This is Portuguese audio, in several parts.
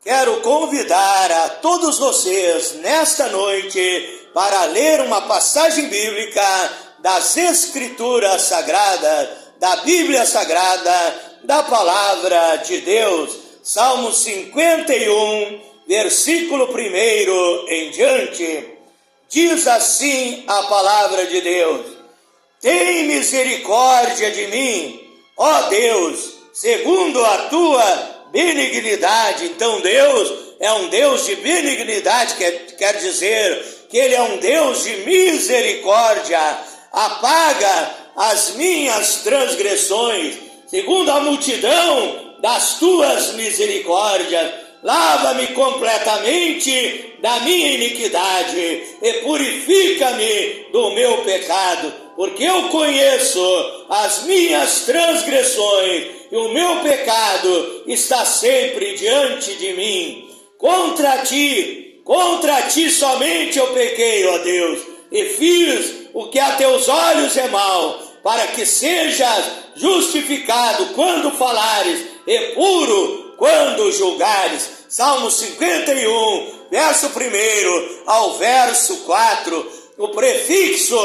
Quero convidar a todos vocês nesta noite para ler uma passagem bíblica das Escrituras Sagradas, da Bíblia Sagrada, da Palavra de Deus. Salmo 51, versículo 1 em diante. Diz assim a Palavra de Deus: tem misericórdia de mim, ó Deus, segundo a tua benignidade. Então Deus é um Deus de benignidade, quer dizer que Ele é um Deus de misericórdia. Apaga as minhas transgressões, segundo a multidão das tuas misericórdias. Lava-me completamente da minha iniquidade e purifica-me do meu pecado, porque eu conheço as minhas transgressões e o meu pecado está sempre diante de mim. Contra ti somente eu pequei, ó Deus, e fiz o que a teus olhos é mal, para que sejas justificado quando falares e puro quando julgares. Salmo 51, verso 1 ao verso 4. O prefixo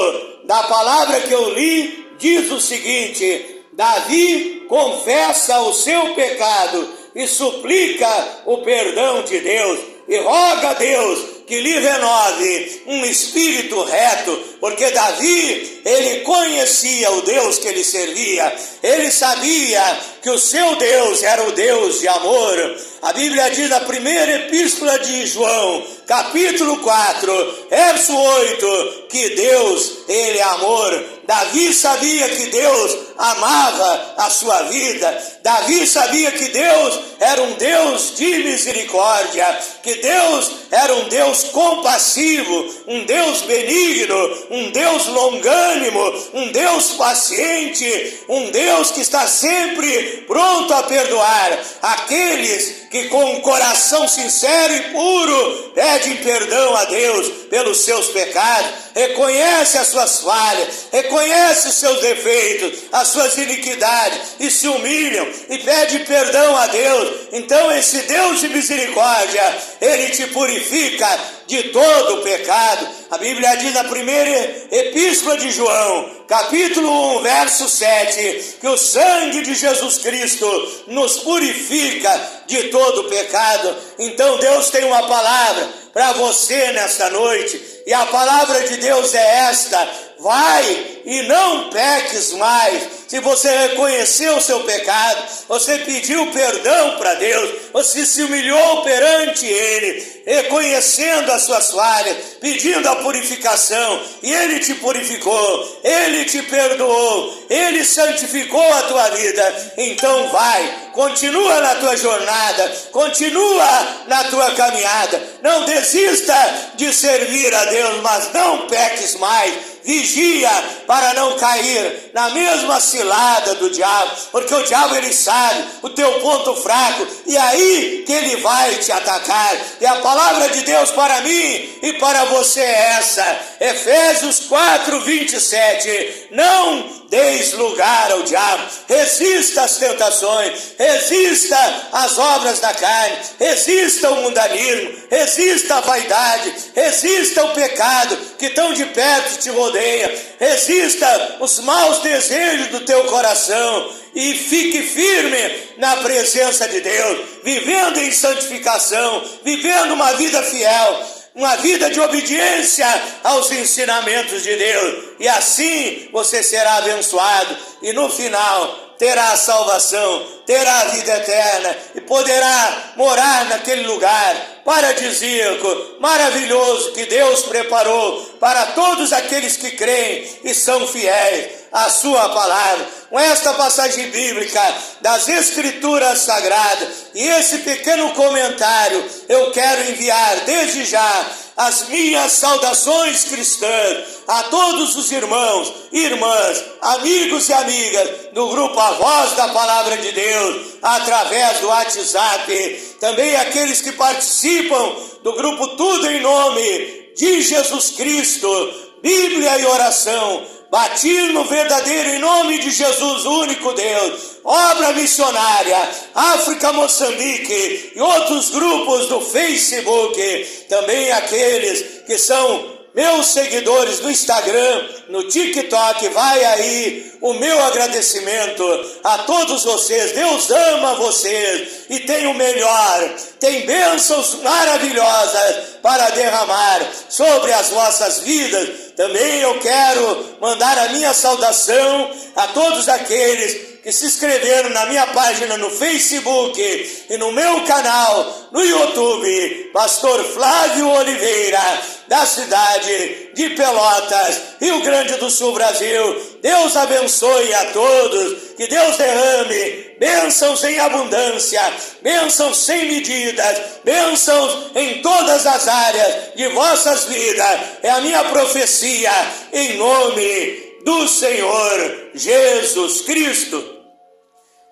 da palavra que eu li diz o seguinte: Davi confessa o seu pecado e suplica o perdão de Deus, e roga a Deus que lhe renove um espírito reto, porque Davi, ele conhecia o Deus que ele servia, ele sabia que o seu Deus era o Deus de amor. A Bíblia diz na primeira epístola de João, capítulo 4, verso 8, que Deus, ele é amor. Davi sabia que Deus amava a sua vida. Davi sabia que Deus era um Deus de misericórdia, que Deus era um Deus compassivo, um Deus benigno, um Deus longânimo, um Deus paciente, um Deus que está sempre pronto a perdoar aqueles que com um coração sincero e puro pedem perdão a Deus pelos seus pecados, reconhece as suas falhas, reconhece os seus defeitos, as suas iniquidades, e se humilham e pedem perdão a Deus. Então esse Deus de misericórdia, ele te purifica de todo o pecado. A Bíblia diz na primeira epístola de João, capítulo 1, verso 7, que o sangue de Jesus Cristo nos purifica de todo o pecado. Então Deus tem uma palavra para você nesta noite, e a palavra de Deus é esta: vai e não peques mais. Se você reconheceu o seu pecado, você pediu perdão para Deus, você se humilhou perante Ele, reconhecendo as suas falhas, pedindo a purificação, e Ele te purificou, Ele te perdoou, Ele santificou a tua vida. Então vai, continua na tua jornada, continua na tua caminhada, não desista de servir a Deus, mas não peques mais. Vigia para não cair na mesma cilada do diabo, porque o diabo, ele sabe o teu ponto fraco, e aí que ele vai te atacar. E a palavra de Deus para mim e para você é essa: Efésios 4, 27, não deis lugar ao diabo, resista às tentações, resista às obras da carne, resista ao mundanismo, resista à vaidade, resista ao pecado que tão de perto te rodeia, resista os maus desejos do teu coração e fique firme na presença de Deus, vivendo em santificação, vivendo uma vida fiel, uma vida de obediência aos ensinamentos de Deus, e assim você será abençoado, e no final terá a salvação, terá a vida eterna, e poderá morar naquele lugar paradisíaco, maravilhoso, que Deus preparou para todos aqueles que creem e são fiéis à sua palavra. Com esta passagem bíblica das Escrituras Sagradas e esse pequeno comentário, eu quero enviar desde já as minhas saudações cristãs a todos os irmãos, irmãs, amigos e amigas do grupo A Voz da Palavra de Deus, através do WhatsApp, também aqueles que participam do grupo Tudo em Nome de Jesus Cristo, Bíblia e Oração, batismo verdadeiro em nome de Jesus, o único Deus, obra missionária, África, Moçambique e outros grupos do Facebook, também aqueles que são meus seguidores no Instagram, no TikTok, vai aí o meu agradecimento a todos vocês. Deus ama vocês e tem o melhor, tem bênçãos maravilhosas para derramar sobre as vossas vidas. Também eu quero mandar a minha saudação a todos aqueles que se inscreveram na minha página no Facebook e no meu canal no YouTube, Pastor Flávio Oliveira, da cidade de Pelotas, Rio Grande do Sul, Brasil. Deus abençoe a todos, que Deus derrame bênçãos em abundância, bênçãos sem medidas, bênçãos em todas as áreas de vossas vidas. É a minha profecia em nome do Senhor Jesus Cristo.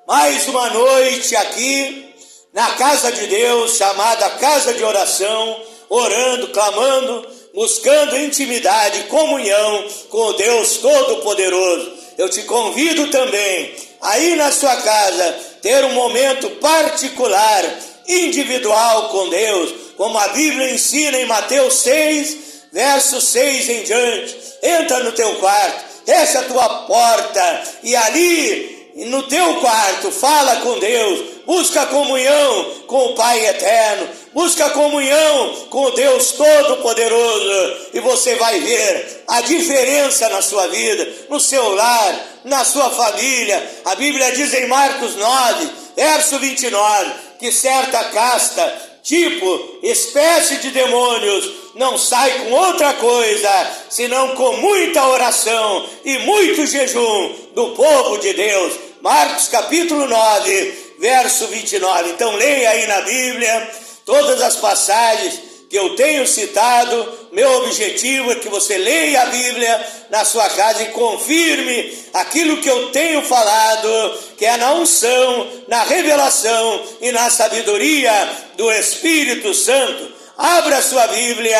Mais uma noite aqui na casa de Deus, chamada Casa de Oração, orando, clamando, buscando intimidade, comunhão com o Deus Todo-Poderoso. Eu te convido também, aí na sua casa, ter um momento particular, individual com Deus, como a Bíblia ensina em Mateus 6, verso 6 em diante. Entra no teu quarto, fecha a tua porta e ali no teu quarto fala com Deus, busca comunhão com o Pai Eterno, busca comunhão com o Deus Todo-Poderoso e você vai ver a diferença na sua vida, no seu lar, na sua família. A Bíblia diz em Marcos 9, verso 29, que certa casta, tipo, espécie de demônios, não sai com outra coisa, senão com muita oração e muito jejum do povo de Deus. Marcos capítulo 9, verso 29. Então leia aí na Bíblia todas as passagens que eu tenho citado. Meu objetivo é que você leia a Bíblia na sua casa e confirme aquilo que eu tenho falado, que é na unção, na revelação e na sabedoria do Espírito Santo. Abra sua Bíblia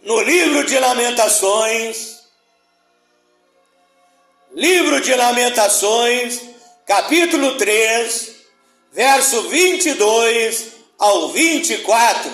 no livro de Lamentações, capítulo 3, verso 22 ao 24.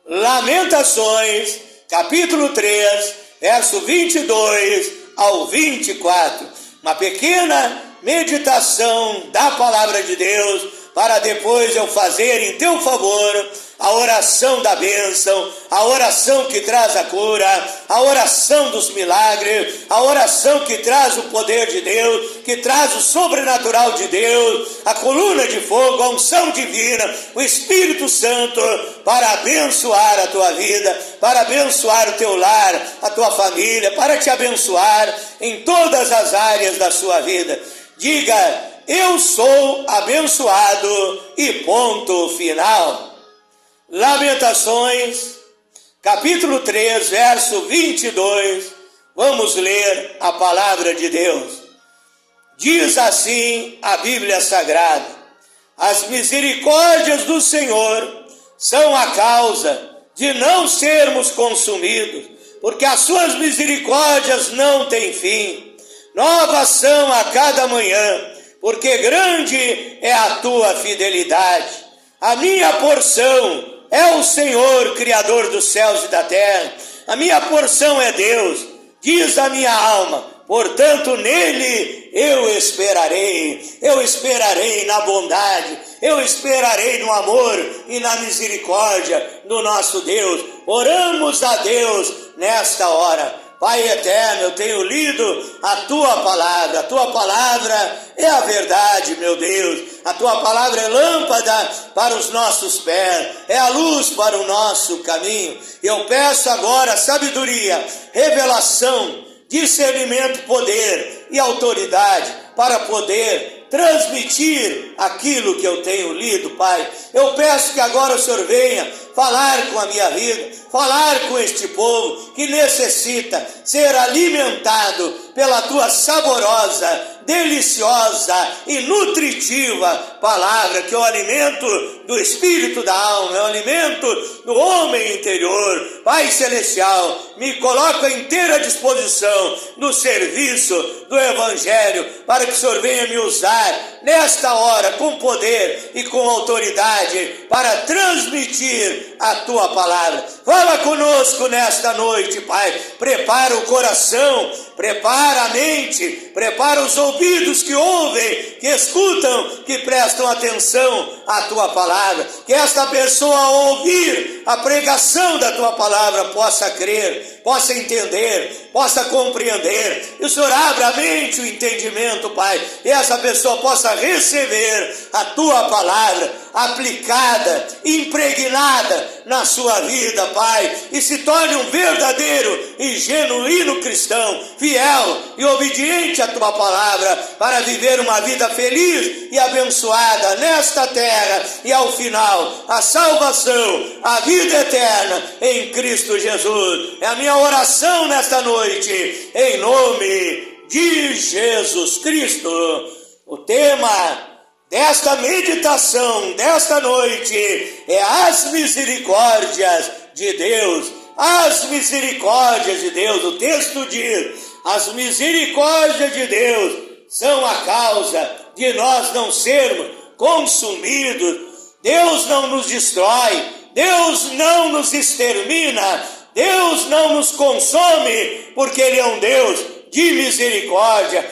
Lamentações, capítulo 3, verso 22 ao 24. Uma pequena meditação da palavra de Deus, para depois eu fazer em teu favor a oração da bênção, a oração que traz a cura, a oração dos milagres, a oração que traz o poder de Deus, que traz o sobrenatural de Deus, a coluna de fogo, a unção divina, o Espírito Santo, para abençoar a tua vida, para abençoar o teu lar, a tua família, para te abençoar em todas as áreas da sua vida. Diga: eu sou abençoado e ponto final. Lamentações, capítulo 3, verso 22, vamos ler a palavra de Deus. Diz assim a Bíblia Sagrada: as misericórdias do Senhor são a causa de não sermos consumidos, porque as suas misericórdias não têm fim. Novas são a cada manhã, porque grande é a tua fidelidade. A minha porção é o Senhor, Criador dos céus e da terra. A minha porção é Deus, diz a minha alma, portanto nele eu esperarei na bondade, eu esperarei no amor e na misericórdia do nosso Deus. Oramos a Deus nesta hora. Pai eterno, eu tenho lido a tua palavra é a verdade, meu Deus. A tua palavra é lâmpada para os nossos pés, é a luz para o nosso caminho. Eu peço agora sabedoria, revelação, discernimento, poder e autoridade para poder transmitir aquilo que eu tenho lido, Pai. Eu peço que agora o Senhor venha falar com a minha vida, falar com este povo que necessita ser alimentado pela tua saborosa, deliciosa e nutritiva palavra, que é o alimento do espírito, da alma, é o alimento do homem interior. Pai Celestial, me coloco à inteira disposição do serviço do Evangelho, para que o Senhor venha me usar nesta hora com poder e com autoridade para transmitir a Tua palavra. Fala conosco nesta noite, Pai. Prepara o coração, prepara a mente, prepara os ouvidos que ouvem, que escutam, que prestam atenção à Tua palavra. Que esta pessoa, ao ouvir a pregação da Tua palavra, possa crer, possa entender, possa compreender. E o Senhor abra a mente, o entendimento, Pai, e essa pessoa possa receber a Tua palavra aplicada, impregnada na sua vida, Pai, e se torne um verdadeiro e genuíno cristão, fiel e obediente à Tua palavra, para viver uma vida feliz e abençoada nesta terra e ao final a salvação, a vida eterna em Cristo Jesus. É a minha oração nesta noite, em nome de Jesus Cristo. O tema desta meditação, desta noite, é as misericórdias de Deus. As misericórdias de Deus. O texto diz: as misericórdias de Deus são a causa de nós não sermos consumidos. Deus não nos destrói, Deus não nos extermina, Deus não nos consome, porque Ele é um Deus de misericórdia.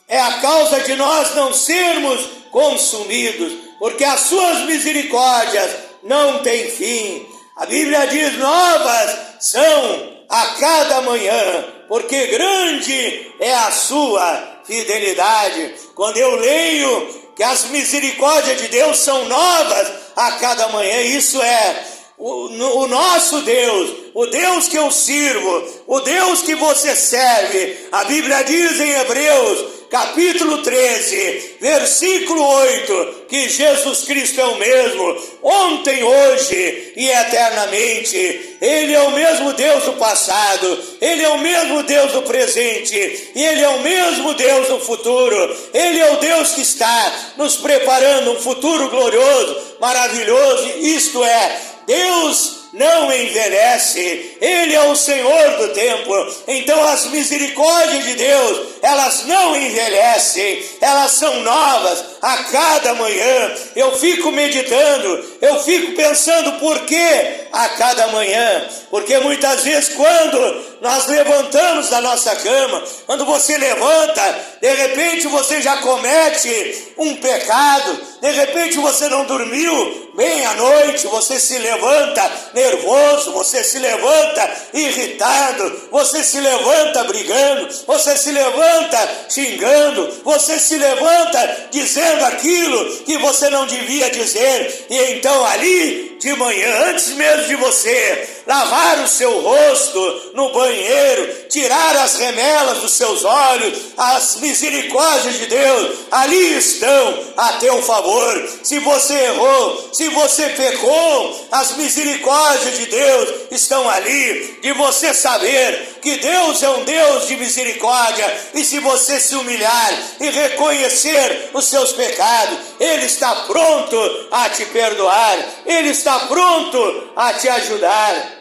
É a causa de nós não sermos consumidos, porque as suas misericórdias não têm fim. A Bíblia diz: novas são a cada manhã, porque grande é a sua fidelidade. Quando eu leio que as misericórdias de Deus são novas a cada manhã, isso é o nosso Deus, o Deus que eu sirvo, o Deus que você serve. A Bíblia diz em Hebreus capítulo 13, versículo 8, que Jesus Cristo é o mesmo, ontem, hoje e eternamente. Ele é o mesmo Deus do passado, Ele é o mesmo Deus do presente, e Ele é o mesmo Deus do futuro. Ele é o Deus que está nos preparando um futuro glorioso, maravilhoso. Isto é, Deus não envelhece, Ele é o Senhor do tempo. Então as misericórdias de Deus, elas não envelhecem, elas são novas a cada manhã. Eu fico meditando, eu fico pensando por que a cada manhã, porque muitas vezes quando nós levantamos da nossa cama, quando você levanta, de repente você já comete um pecado, de repente você não dormiu bem à noite, você se levanta nervoso, você se levanta irritado, você se levanta brigando, você se levanta xingando, você se levanta dizendo aquilo que você não devia dizer. E então ali de manhã, antes mesmo de você lavar o seu rosto no banheiro, tirar as remelas dos seus olhos, as misericórdias de Deus ali estão a teu favor. Se você errou, se você pecou, as misericórdias de Deus estão ali, de você saber que Deus é um Deus de misericórdia. E se você se humilhar e reconhecer os seus pecados, Ele está pronto a te perdoar, Ele está pronto a te ajudar.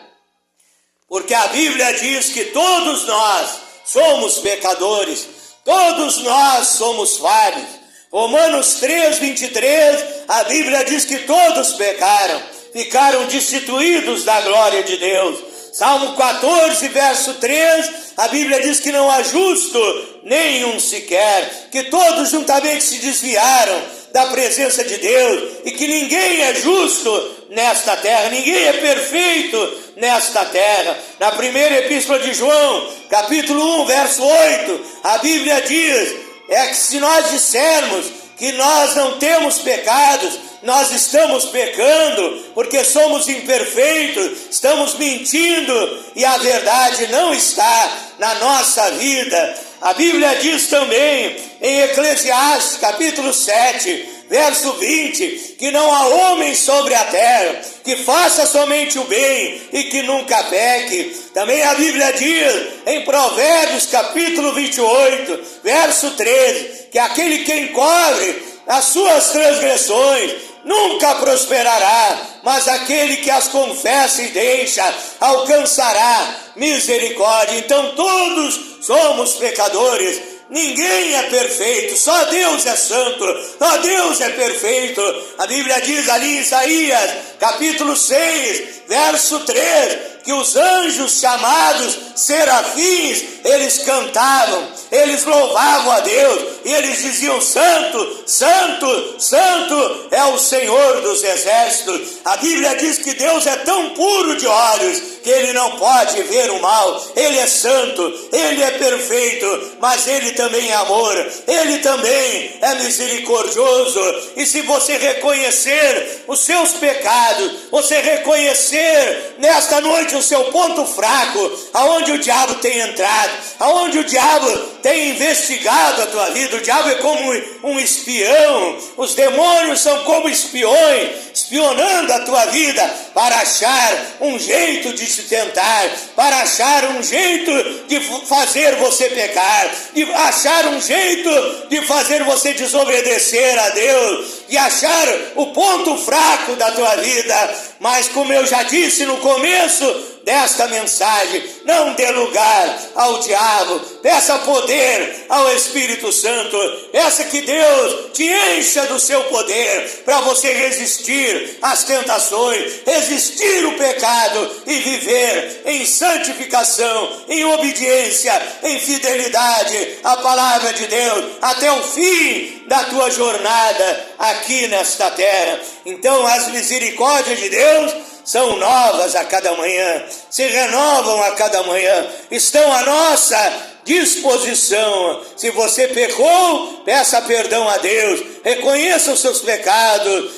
Porque a Bíblia diz que todos nós somos pecadores, todos nós somos falhos. Romanos 3, 23, a Bíblia diz que todos pecaram, ficaram destituídos da glória de Deus. Salmo 14, verso 3, a Bíblia diz que não há justo nenhum sequer, que todos juntamente se desviaram da presença de Deus, e que ninguém é justo nesta terra, ninguém é perfeito nesta terra. Na primeira epístola de João, capítulo 1, verso 8, a Bíblia diz, é que se nós dissermos que nós não temos pecados, nós estamos pecando, porque somos imperfeitos, estamos mentindo, e a verdade não está na nossa vida. A Bíblia diz também, em Eclesiastes, capítulo 7, verso 20, que não há homem sobre a terra que faça somente o bem e que nunca peque. Também a Bíblia diz, em Provérbios, capítulo 28, verso 13, que aquele que encobre as suas transgressões nunca prosperará, mas aquele que as confessa e deixa alcançará misericórdia. Então todos somos pecadores, ninguém é perfeito, só Deus é santo, só Deus é perfeito. A Bíblia diz ali em Isaías, capítulo 6, verso 3, que os anjos chamados serafins, eles cantavam, eles louvavam a Deus, e eles diziam: santo, santo, santo é o Senhor dos exércitos. A Bíblia diz que Deus é tão puro de olhos, que ele não pode ver o mal. Ele é santo, ele é perfeito, mas ele também é amor, ele também é misericordioso. E se você reconhecer os seus pecados, você reconhecer nesta noite o seu ponto fraco, aonde o diabo tem entrado, aonde o diabo tem investigado a tua vida. O diabo é como um espião, os demônios são como espiões, espionando a tua vida para achar um jeito de te tentar, para achar um jeito de fazer você pecar, de achar um jeito de fazer você desobedecer a Deus, de achar o ponto fraco da tua vida. Mas como eu já disse no começo desta mensagem, não dê lugar ao diabo, peça poder ao Espírito Santo, peça que Deus te encha do seu poder para você resistir às tentações, resistir o pecado e viver em santificação, em obediência, em fidelidade à palavra de Deus até o fim da tua jornada aqui nesta terra. Então as misericórdias de Deus são novas a cada manhã, se renovam a cada manhã, estão à nossa disposição. Se você pecou, peça perdão a Deus, reconheça os seus pecados,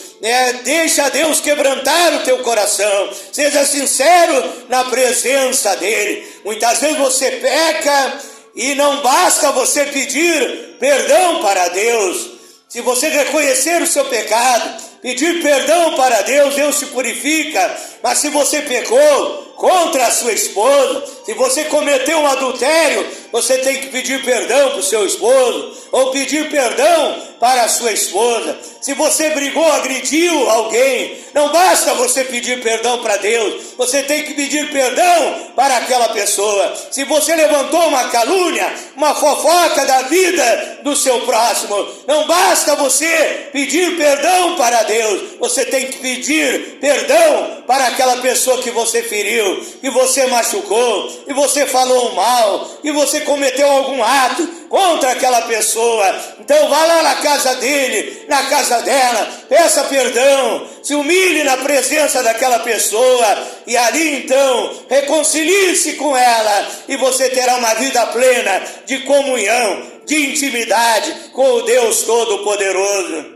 deixa Deus quebrantar o teu coração, seja sincero na presença dele. Muitas vezes você peca e não basta você pedir perdão para Deus. Se você reconhecer o seu pecado, pedir perdão para Deus, Deus te purifica. Mas se você pecou contra a sua esposa, se você cometeu um adultério, você tem que pedir perdão para o seu esposo, ou pedir perdão para a sua esposa. Se você brigou, agrediu alguém, não basta você pedir perdão para Deus, você tem que pedir perdão para aquela pessoa. Se você levantou uma calúnia, uma fofoca da vida do seu próximo, não basta você pedir perdão para Deus, você tem que pedir perdão para aquela pessoa que você feriu, que você machucou, e você falou mal, e você cometeu algum ato contra aquela pessoa. Então vá lá na casa dele, na casa dela, peça perdão, se humilhe na presença daquela pessoa, e ali então reconcilie-se com ela, e você terá uma vida plena de comunhão, de intimidade com o Deus Todo-Poderoso.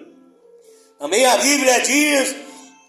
Também a Bíblia diz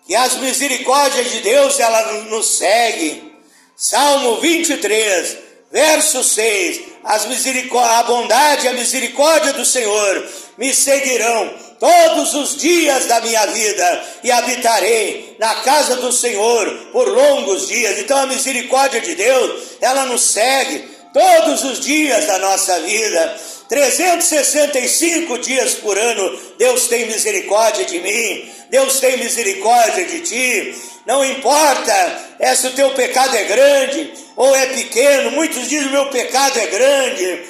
que as misericórdias de Deus, ela nos segue. Salmo 23, verso 6, a bondade e a misericórdia do Senhor me seguirão todos os dias da minha vida, e habitarei na casa do Senhor por longos dias. Então a misericórdia de Deus, ela nos segue todos os dias da nossa vida. 365 dias por ano, Deus tem misericórdia de mim, Deus tem misericórdia de ti. Não importa se o teu pecado é grande ou é pequeno. Muitos dizem: o meu pecado é grande,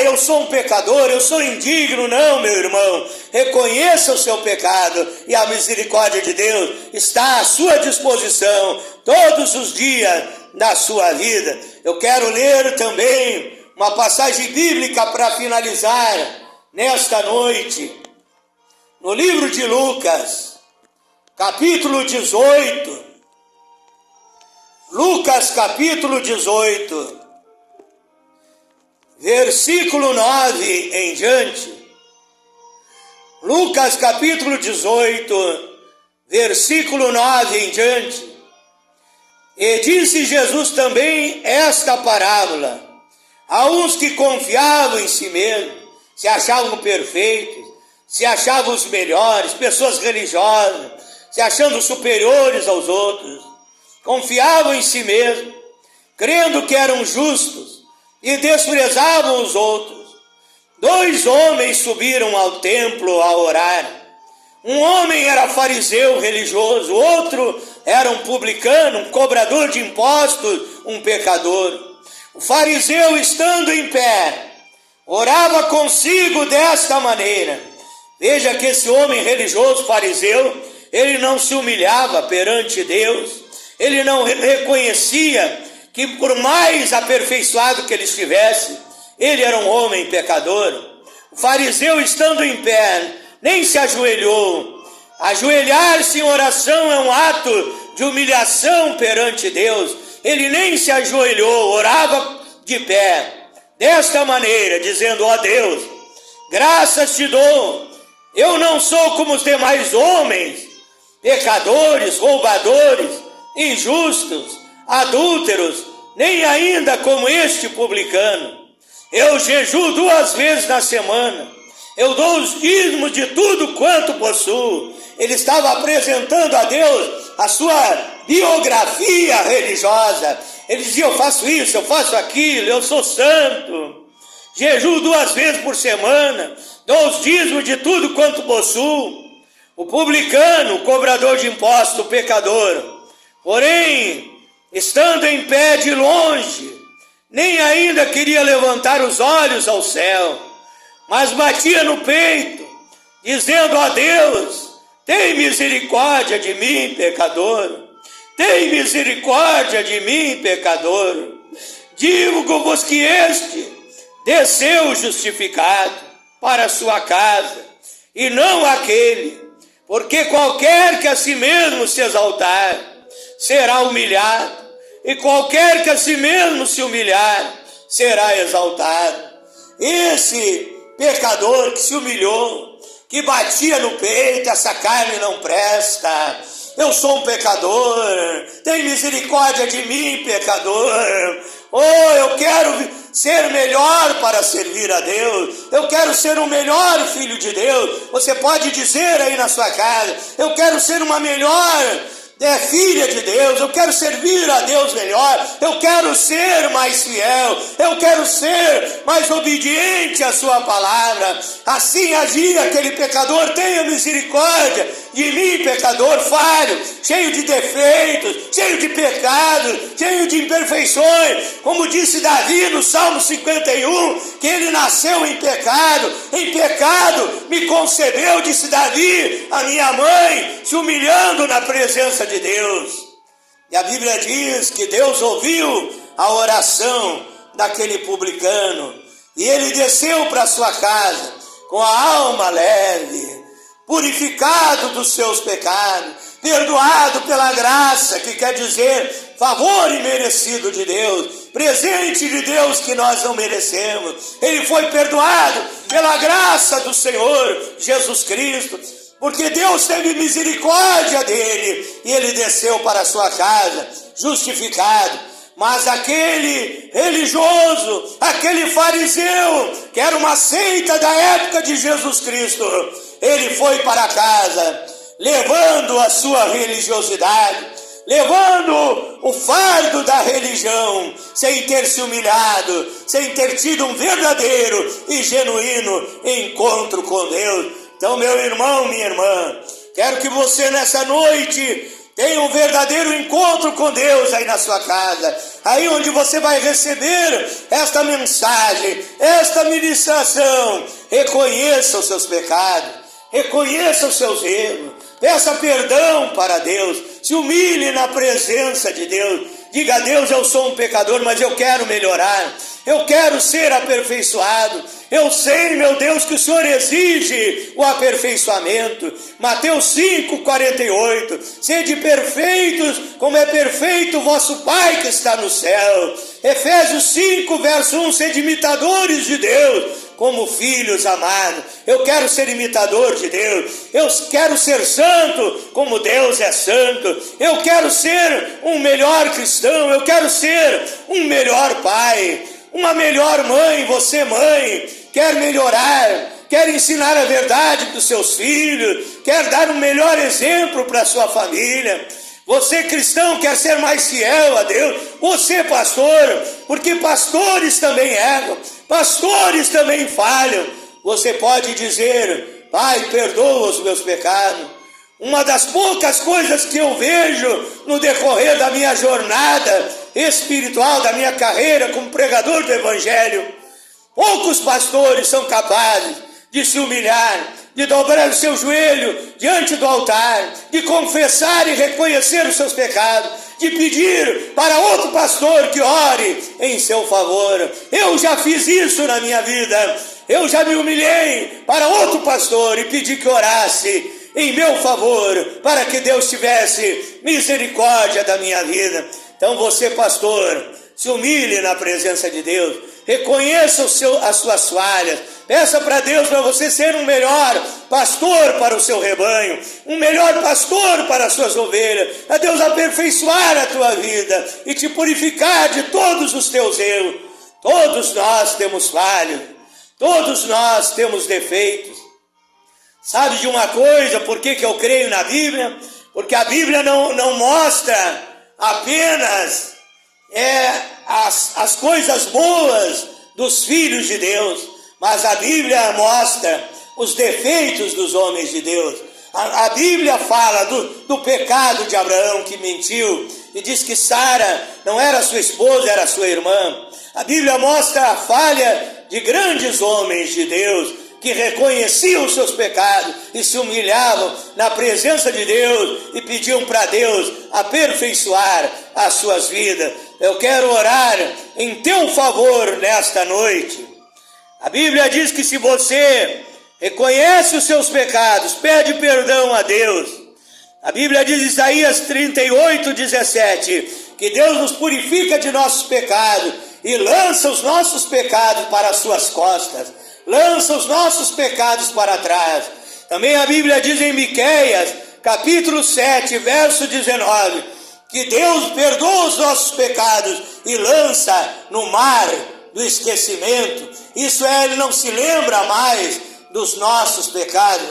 eu sou um pecador, eu sou indigno. Não, meu irmão, reconheça o seu pecado, e a misericórdia de Deus está à sua disposição todos os dias da sua vida. Eu quero ler também uma passagem bíblica para finalizar nesta noite, no livro de Lucas, capítulo 18, Lucas capítulo 18, versículo 9 em diante. Lucas capítulo 18, versículo 9 em diante. E disse Jesus também esta parábola a uns que confiavam em si mesmos, se achavam perfeitos, se achavam os melhores, pessoas religiosas, se achando superiores aos outros, confiavam em si mesmos, crendo que eram justos, e desprezavam os outros. 2 homens subiram ao templo a orar. Um homem era fariseu religioso, outro era um publicano, um cobrador de impostos, um pecador. O fariseu, estando em pé, orava consigo desta maneira. Veja que esse homem religioso fariseu, ele não se humilhava perante Deus, ele não reconhecia que por mais aperfeiçoado que ele estivesse, ele era um homem pecador. O fariseu, estando em pé, nem se ajoelhou. Ajoelhar-se em oração é um ato de humilhação perante Deus. Ele nem se ajoelhou, orava de pé, desta maneira, dizendo: ó Deus, graças te dou, eu não sou como os demais homens, pecadores, roubadores, injustos, adúlteros, nem ainda como este publicano. Eu jejuo 2 vezes na semana, eu dou os dízimos de tudo quanto possuo. Ele estava apresentando a Deus a sua biografia religiosa. Ele dizia: eu faço isso, eu faço aquilo, eu sou santo, jejuo 2 vezes por semana, dou os dízimos de tudo quanto possuo. O publicano, o cobrador de impostos, o pecador, porém, estando em pé de longe, nem ainda queria levantar os olhos ao céu, mas batia no peito, dizendo: ó Deus, tem misericórdia de mim, pecador. Tem misericórdia de mim, pecador. Digo-vos que este desceu justificado para a sua casa, e não aquele, porque qualquer que a si mesmo se exaltar, será humilhado, e qualquer que a si mesmo se humilhar, será exaltado. Esse pecador que se humilhou, que batia no peito: essa carne não presta, eu sou um pecador, tem misericórdia de mim, pecador. Oh, eu quero ser melhor para servir a Deus, eu quero ser o melhor filho de Deus. Você pode dizer aí na sua casa: eu quero ser uma melhor filha de Deus, eu quero servir a Deus melhor, eu quero ser mais fiel, eu quero ser mais obediente à sua palavra. Assim agia aquele pecador: tenha misericórdia de mim, pecador falho, cheio de defeitos, cheio de pecados, cheio de imperfeições. Como disse Davi no Salmo 51, que ele nasceu em pecado me concebeu, disse Davi, a minha mãe, se humilhando na presença de Deus. E a Bíblia diz que Deus ouviu a oração daquele publicano, e ele desceu para sua casa com a alma leve, purificado dos seus pecados, perdoado pela graça, que quer dizer favor imerecido de Deus, presente de Deus que nós não merecemos. Ele foi perdoado pela graça do Senhor Jesus Cristo, porque Deus teve misericórdia dele, e ele desceu para a sua casa justificado. Mas aquele religioso, aquele fariseu, que era uma seita da época de Jesus Cristo, ele foi para casa, levando a sua religiosidade, levando o fardo da religião, sem ter se humilhado, sem ter tido um verdadeiro e genuíno encontro com Deus. Então, meu irmão, minha irmã, quero que você nessa noite tenha um verdadeiro encontro com Deus aí na sua casa, aí onde você vai receber esta mensagem, esta ministração. Reconheça os seus pecados, reconheça os seus erros, peça perdão para Deus, se humilhe na presença de Deus, diga: a Deus, eu sou um pecador, mas eu quero melhorar, eu quero ser aperfeiçoado. Eu sei, meu Deus, que o Senhor exige o aperfeiçoamento. Mateus 5,48, sede perfeitos, como é perfeito o vosso Pai que está no céu. Efésios 5, verso 1, sede imitadores de Deus, como filhos amados. Eu quero ser imitador de Deus, eu quero ser santo como Deus é santo, eu quero ser um melhor cristão, eu quero ser um melhor pai, uma melhor mãe. Você, mãe, quer melhorar, quer ensinar a verdade para os seus filhos, quer dar um melhor exemplo para a sua família. Você, cristão, quer ser mais fiel a Deus. Você, pastor, porque pastores também erram, pastores também falham. Você pode dizer: Pai, perdoa os meus pecados. Uma das poucas coisas que eu vejo no decorrer da minha jornada espiritual, da minha carreira como pregador do Evangelho, poucos pastores são capazes de se humilhar, de dobrar o seu joelho diante do altar, de confessar e reconhecer os seus pecados, de pedir para outro pastor que ore em seu favor. Eu já fiz isso na minha vida. Eu já me humilhei para outro pastor e pedi que orasse em meu favor, para que Deus tivesse misericórdia da minha vida. Então você, pastor, se humilhe na presença de Deus, reconheça as suas falhas, peça para Deus para você ser um melhor pastor para o seu rebanho, um melhor pastor para as suas ovelhas, a Deus aperfeiçoar a tua vida e te purificar de todos os teus erros. Todos nós temos falhas, todos nós temos defeitos. Sabe de uma coisa, por que eu creio na Bíblia? Porque a Bíblia não mostra apenas as coisas boas dos filhos de Deus, mas a Bíblia mostra os defeitos dos homens de Deus. A Bíblia fala do pecado de Abraão, que mentiu e diz que Sara não era sua esposa, era sua irmã. A Bíblia mostra a falha de grandes homens de Deus, que reconheciam os seus pecados e se humilhavam na presença de Deus e pediam para Deus aperfeiçoar as suas vidas. Eu quero orar em teu favor nesta noite. A Bíblia diz que se você reconhece os seus pecados, pede perdão a Deus. A Bíblia diz em Isaías 38:17, que Deus nos purifica de nossos pecados e lança os nossos pecados para as suas costas. Lança os nossos pecados para trás. Também a Bíblia diz em Miqueias, capítulo 7, verso 19, que Deus perdoa os nossos pecados e lança no mar do esquecimento. Isso é, Ele não se lembra mais dos nossos pecados.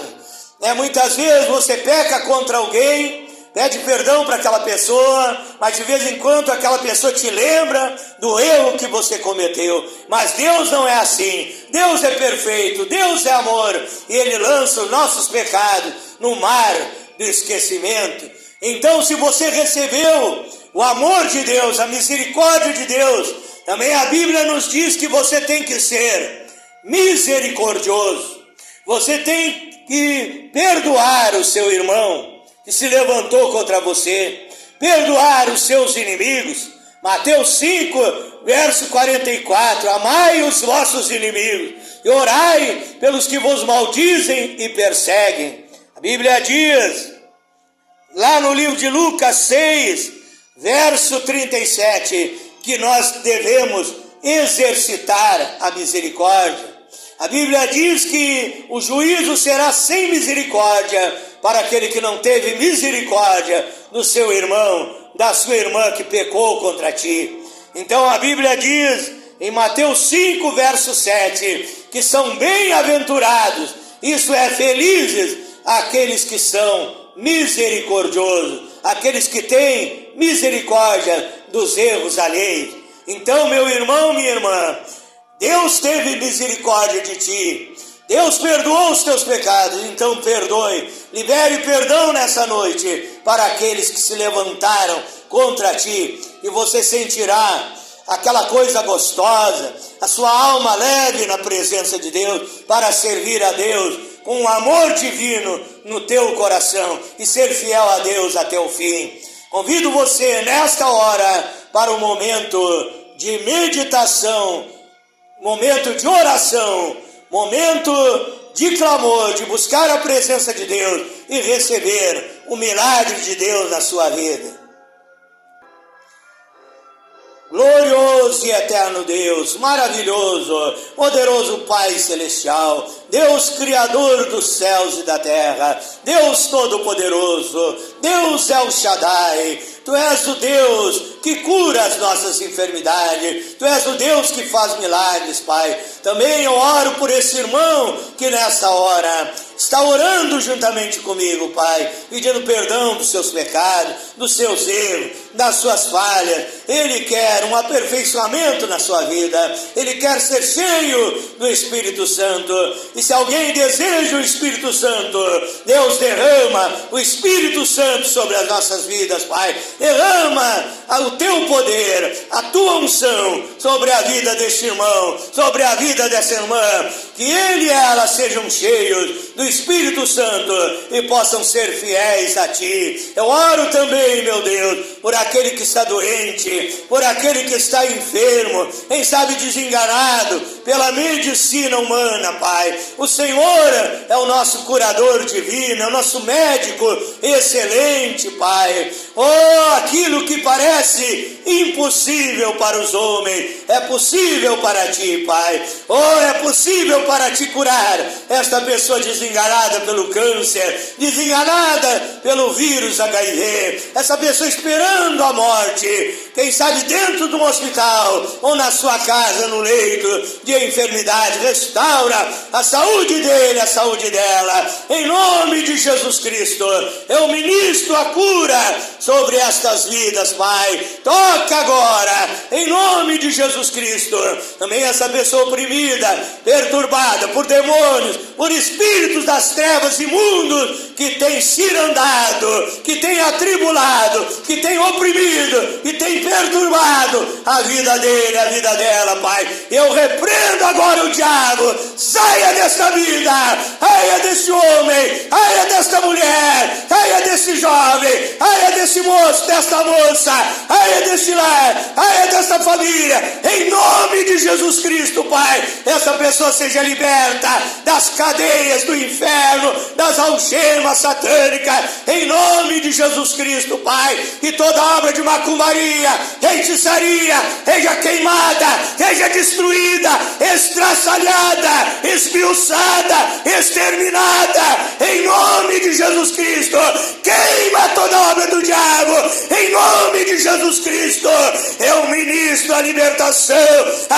Muitas vezes você peca contra alguém, pede perdão para aquela pessoa, mas de vez em quando aquela pessoa te lembra do erro que você cometeu. Mas Deus não é assim. Deus é perfeito, Deus é amor, e Ele lança os nossos pecados no mar do esquecimento. Então, se você recebeu o amor de Deus, a misericórdia de Deus, também a Bíblia nos diz que você tem que ser misericordioso. Você tem que perdoar o seu irmão que se levantou contra você, perdoar os seus inimigos. Mateus 5, verso 44, amai os vossos inimigos e orai pelos que vos maldizem e perseguem. A Bíblia diz, lá no livro de Lucas 6, verso 37, que nós devemos exercitar a misericórdia. A Bíblia diz que o juízo será sem misericórdia para aquele que não teve misericórdia do seu irmão, da sua irmã que pecou contra ti. Então a Bíblia diz em Mateus 5, verso 7, que são bem-aventurados, isso é, felizes, aqueles que são misericordiosos, aqueles que têm misericórdia dos erros alheios. Então, meu irmão, minha irmã, Deus teve misericórdia de ti. Deus perdoou os teus pecados, então perdoe. Libere perdão nessa noite para aqueles que se levantaram contra ti. E você sentirá aquela coisa gostosa, a sua alma leve na presença de Deus, para servir a Deus com um amor divino no teu coração e ser fiel a Deus até o fim. Convido você nesta hora para um momento de meditação, momento de oração, momento de clamor, de buscar a presença de Deus e receber o milagre de Deus na sua vida. Glorioso e eterno Deus, maravilhoso, poderoso Pai Celestial, Deus Criador dos céus e da terra, Deus Todo-Poderoso, Deus El Shaddai, Tu és o Deus que cura as nossas enfermidades, Tu és o Deus que faz milagres, Pai. Também eu oro por esse irmão que nesta hora está orando juntamente comigo, Pai, pedindo perdão dos seus pecados, dos seus erros, das suas falhas. Ele quer um aperfeiçoamento na sua vida, ele quer ser cheio do Espírito Santo. E se alguém deseja o Espírito Santo, Deus derrama o Espírito Santo sobre as nossas vidas, Pai. Derrama o teu poder, a tua unção sobre a vida deste irmão, sobre a vida dessa irmã, que ele e ela sejam cheios do Espírito Santo e possam ser fiéis a Ti. Eu oro também, meu Deus, por aquele que está doente, por aquele que está enfermo, quem sabe desenganado pela medicina humana, Pai. O Senhor é o nosso curador divino, é o nosso médico excelente, Pai. Oh, aquilo que parece impossível para os homens, é possível para Ti, Pai. Oh, é possível para Ti curar esta pessoa desenganada pelo câncer, desenganada pelo vírus HIV, essa pessoa esperando a morte, quem sabe dentro de um hospital ou na sua casa, no leito de enfermidade. Restaura a saúde dele, a saúde dela, em nome de Jesus Cristo. Eu ministro a cura sobre estas vidas, Pai. Toca agora, em nome de Jesus Cristo. Também essa pessoa oprimida, perturbada por demônios, por espíritos das trevas imundos, que tem cirandado, que tem atribulado, que tem oprimido, que tem perturbado a vida dele, a vida dela, Pai. Eu repreendo agora o diabo. Saia desta vida, saia desse homem, saia desta mulher, saia desse jovem, saia desse moço, desta moça, saia desse lar, saia desta família, em nome de Jesus Cristo, Pai. Essa pessoa seja liberta das cadeias do inferno, das algemas satânicas, em nome de Jesus Cristo, Pai. Que toda obra de macumbaria, feitiçaria, seja queimada, seja destruída, estraçalhada, esmiuçada, exterminada, em nome de Jesus Cristo. Queima toda obra do diabo, em nome de Jesus Cristo. Eu ministro a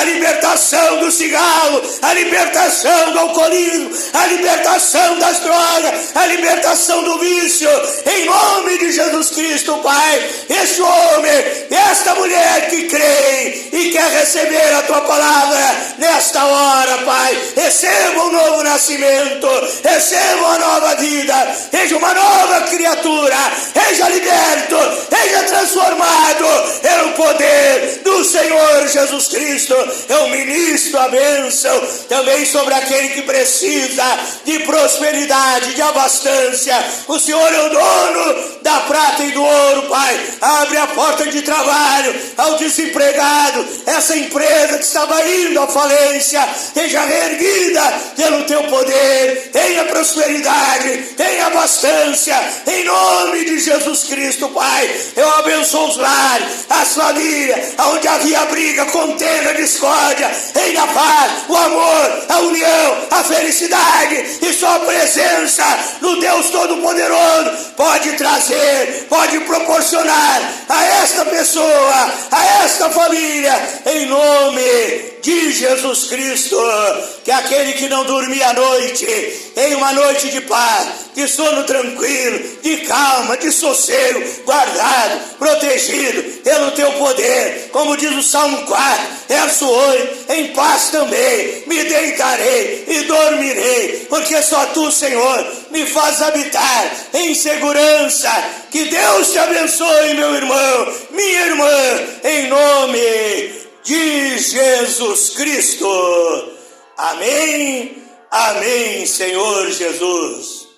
libertação do cigarro, a libertação do alcoolismo, a libertação das drogas, a libertação do vício, em nome de Jesus Cristo, Pai. Este homem, esta mulher que crê e quer receber a Tua palavra nesta hora, Pai, receba um novo nascimento, receba uma nova vida, seja uma nova criatura, seja liberto, seja transformado pelo poder do Senhor Jesus Cristo. Eu ministro a bênção também sobre aquele que precisa de prosperidade, de abastança. O Senhor é o dono da prata e do ouro, Pai. Abre a porta de trabalho ao desempregado, essa empresa que estava indo à falência, seja reerguida pelo Teu poder. Tenha prosperidade, tenha abastança, em nome de Jesus Cristo, Pai. Eu abençoo os lares, as famílias, onde havia briga, contenda, discórdia, em a paz, o amor, a união, a felicidade e sua presença no Deus Todo-Poderoso pode trazer, pode proporcionar a esta pessoa, a esta família, em nome de Jesus Cristo. Que aquele que não dormia à noite tenha uma noite de paz, de sono tranquilo, de calma, de sossego, guardado, protegido pelo Teu poder. Como diz o Salmo 4, verso 8, em paz também me deitarei e dormirei, porque só Tu, Senhor, me faz habitar em segurança. Que Deus te abençoe, meu irmão, minha irmã, em nome de Jesus Cristo. Amém, amém, Senhor Jesus.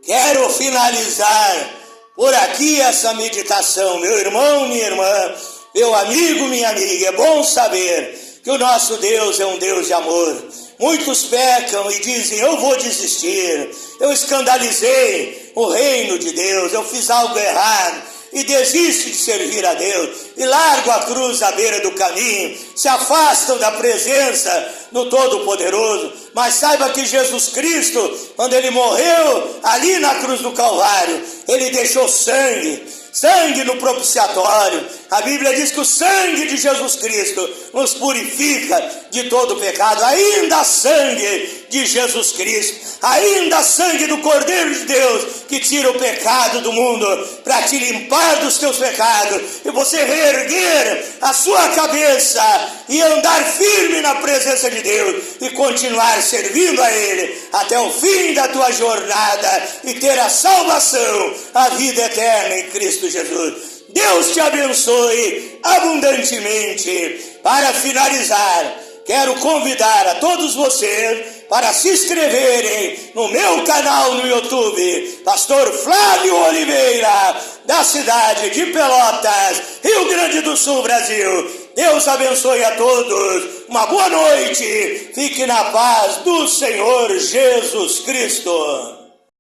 Quero finalizar por aqui essa meditação, meu irmão, minha irmã, meu amigo, minha amiga. É bom saber que o nosso Deus é um Deus de amor. Muitos pecam e dizem: eu vou desistir, eu escandalizei o reino de Deus, eu fiz algo errado, e desiste de servir a Deus, e largam a cruz à beira do caminho, se afastam da presença do Todo-Poderoso. Mas saiba que Jesus Cristo, quando Ele morreu ali na cruz do Calvário, Ele deixou sangue no propiciatório, A Bíblia diz que o sangue de Jesus Cristo nos purifica de todo pecado. Ainda sangue de Jesus Cristo, ainda sangue do Cordeiro de Deus, que tira o pecado do mundo, para te limpar dos teus pecados, e você reerguer a sua cabeça e andar firme na presença de Deus, e continuar servindo a Ele até o fim da tua jornada, e ter a salvação, a vida eterna em Cristo Jesus. Deus te abençoe abundantemente. Para finalizar, quero convidar a todos vocês para se inscreverem no meu canal no YouTube, Pastor Flávio Oliveira, da cidade de Pelotas, Rio Grande do Sul, Brasil. Deus abençoe a todos. Uma boa noite. Fique na paz do Senhor Jesus Cristo.